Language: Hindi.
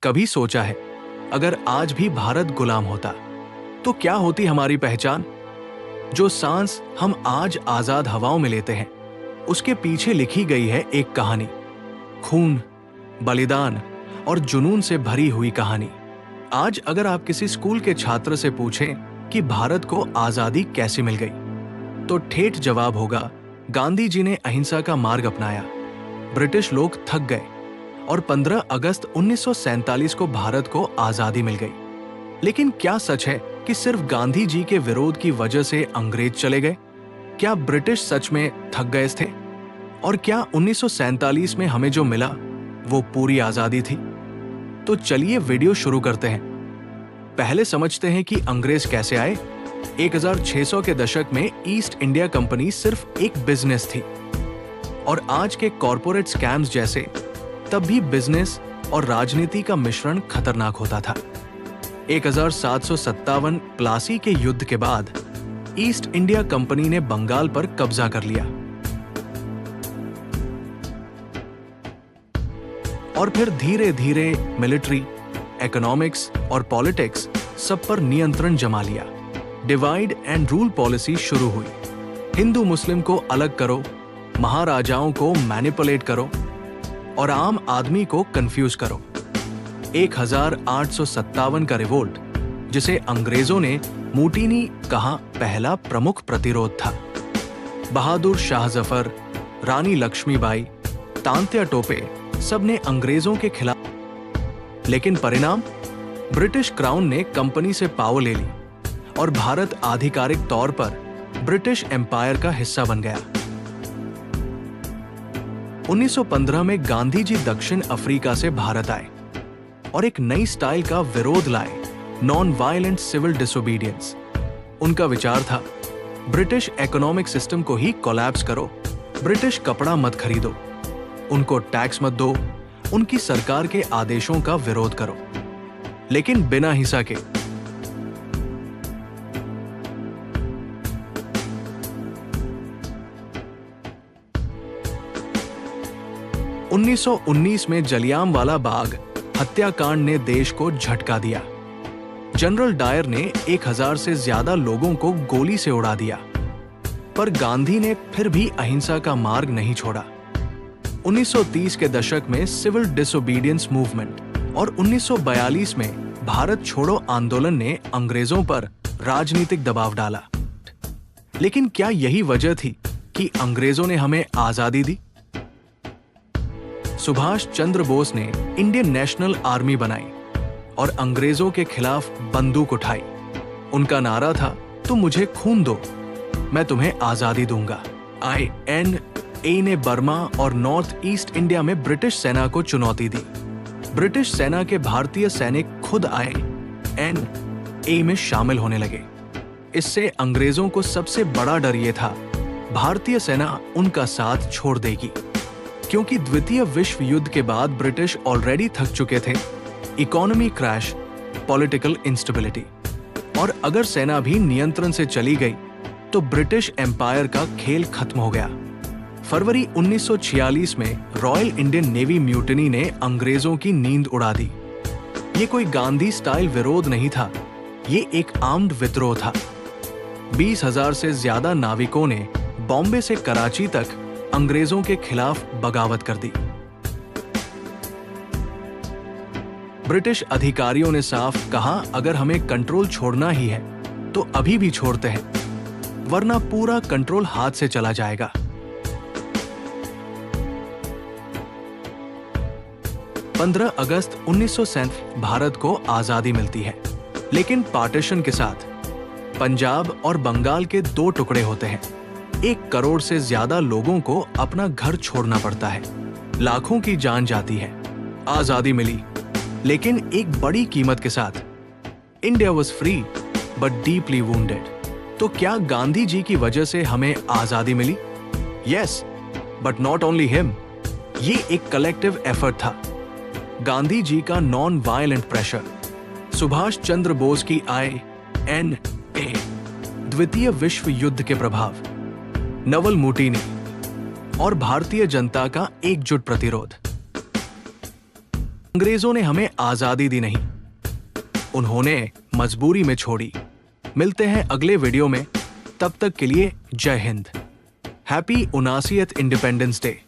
कभी सोचा है, अगर आज भी भारत गुलाम होता तो क्या होती हमारी पहचान? जो सांस हम आज आजाद हवाओं में लेते हैं, उसके पीछे लिखी गई है एक कहानी। खून, बलिदान और जुनून से भरी हुई कहानी। आज अगर आप किसी स्कूल के छात्र से पूछें कि भारत को आजादी कैसे मिल गई, तो ठेठ जवाब होगा, गांधी जी ने अहिंसा का मार्ग अपनाया। ब्रिटिश लोग थक गए और 15 अगस्त 1947 को भारत को आजादी मिल गई। लेकिन क्या सच है कि सिर्फ गांधी जी के विरोध की वजह से अंग्रेज चले गए? क्या ब्रिटिश सच में थक गए थे? और क्या 1947 में हमें जो मिला वो पूरी आजादी थी? तो चलिए वीडियो शुरू करते हैं। पहले समझते हैं कि अंग्रेज कैसे आए। 1600 के दशक में ईस्ट इंडिया कंपनी सिर्फ एक बिजनेस थी, और आज के कॉरपोरेट स्कैम्स जैसे तब भी बिजनेस और राजनीति का मिश्रण खतरनाक होता था। 1757 प्लासी के युद्ध के बाद ईस्ट इंडिया कंपनी ने बंगाल पर कब्जा कर लिया और फिर धीरे धीरे मिलिट्री, इकोनॉमिक्स और पॉलिटिक्स सब पर नियंत्रण जमा लिया। डिवाइड एंड रूल पॉलिसी शुरू हुई। हिंदू मुस्लिम को अलग करो, महाराजाओं को मैनिपुलेट करो और आम आदमी को कंफ्यूज करो। 1857 का रिवोल्ट, जिसे अंग्रेजों ने मुटीनी कहा, पहला प्रमुख प्रतिरोध था। बहादुर शाह जफर, रानी लक्ष्मीबाई, तांत्या टोपे सब ने अंग्रेजों के खिलाफ, लेकिन परिणाम, ब्रिटिश क्राउन ने कंपनी से पावर ले ली और भारत आधिकारिक तौर पर ब्रिटिश एम्पायर का हिस्सा बन गया। 1915 में गांधी जी दक्षिण अफ्रीका से भारत आए और एक नई स्टाइल का विरोध लाए, नॉन वायलेंट सिविल डिसोबीडियंस। उनका विचार था, ब्रिटिश इकोनॉमिक सिस्टम को ही कोलैप्स करो, ब्रिटिश कपड़ा मत खरीदो, उनको टैक्स मत दो, उनकी सरकार के आदेशों का विरोध करो, लेकिन बिना हिंसा के। उन्नीस सौ 19 में जलियांवाला बाग हत्याकांड ने देश को झटका दिया। जनरल डायर ने 1000 से ज्यादा लोगों को गोली से उड़ा दिया, पर गांधी ने फिर भी अहिंसा का मार्ग नहीं छोड़ा। 1930 के दशक में सिविल डिसोबीडियंस मूवमेंट और 1942 में भारत छोड़ो आंदोलन ने अंग्रेजों पर राजनीतिक दबाव डाला। लेकिन क्या यही वजह थी कि अंग्रेजों ने हमें आजादी दी? सुभाष चंद्र बोस ने इंडियन नेशनल आर्मी बनाई और अंग्रेजों के खिलाफ बंदूक उठाई। उनका नारा था, तुम मुझे खून दो, मैं तुम्हें आजादी दूंगा। INA ने बर्मा और नॉर्थ ईस्ट इंडिया में ब्रिटिश सेना को चुनौती दी। ब्रिटिश सेना के भारतीय सैनिक खुद INA में शामिल होने लगे। इससे अंग्रेजों को सबसे बड़ा डर यह था, भारतीय सेना उनका साथ छोड़ देगी, क्योंकि द्वितीय विश्व युद्ध के बाद ब्रिटिश ऑलरेडी थक चुके थे। इकोनॉमी क्रैश, पॉलिटिकल इंस्टेबिलिटी, और अगर सेना भी नियंत्रण से चली गई तो ब्रिटिश एम्पायर का खेल खत्म हो गया। फरवरी 1946 में रॉयल इंडियन नेवी म्यूटिनी ने अंग्रेजों की नींद उड़ा दी। ये कोई गांधी स्टाइल विरोध नहीं था, ये एक आर्म्ड विद्रोह था। 20,000 से ज्यादा नाविकों ने बॉम्बे से कराची तक अंग्रेजों के खिलाफ बगावत कर दी। ब्रिटिश अधिकारियों ने साफ कहा, अगर हमें कंट्रोल छोड़ना ही है तो अभी भी छोड़ते हैं, वरना पूरा कंट्रोल हाथ से चला जाएगा। पंद्रह अगस्त 1947 भारत को आजादी मिलती है, लेकिन पार्टीशन के साथ पंजाब और बंगाल के 2 टुकड़े होते हैं। 1 करोड़ से ज्यादा लोगों को अपना घर छोड़ना पड़ता है, लाखों की जान जाती है। आजादी मिली, लेकिन एक बड़ी कीमत के साथ। India was free but deeply wounded. तो क्या गांधी जी की वजह से हमें आजादी मिली? Yes, but not only him. ये एक कलेक्टिव एफर्ट था। गांधी जी का non violent pressure, Subhash Chandra Bose की INA, द्वितीय विश्व युद्ध के प्रभाव, नवल मुटीनी और भारतीय जनता का एकजुट प्रतिरोध। अंग्रेजों ने हमें आजादी दी नहीं, उन्होंने मजबूरी में छोड़ी। मिलते हैं अगले वीडियो में, तब तक के लिए जय Hind. Happy 79th independence day.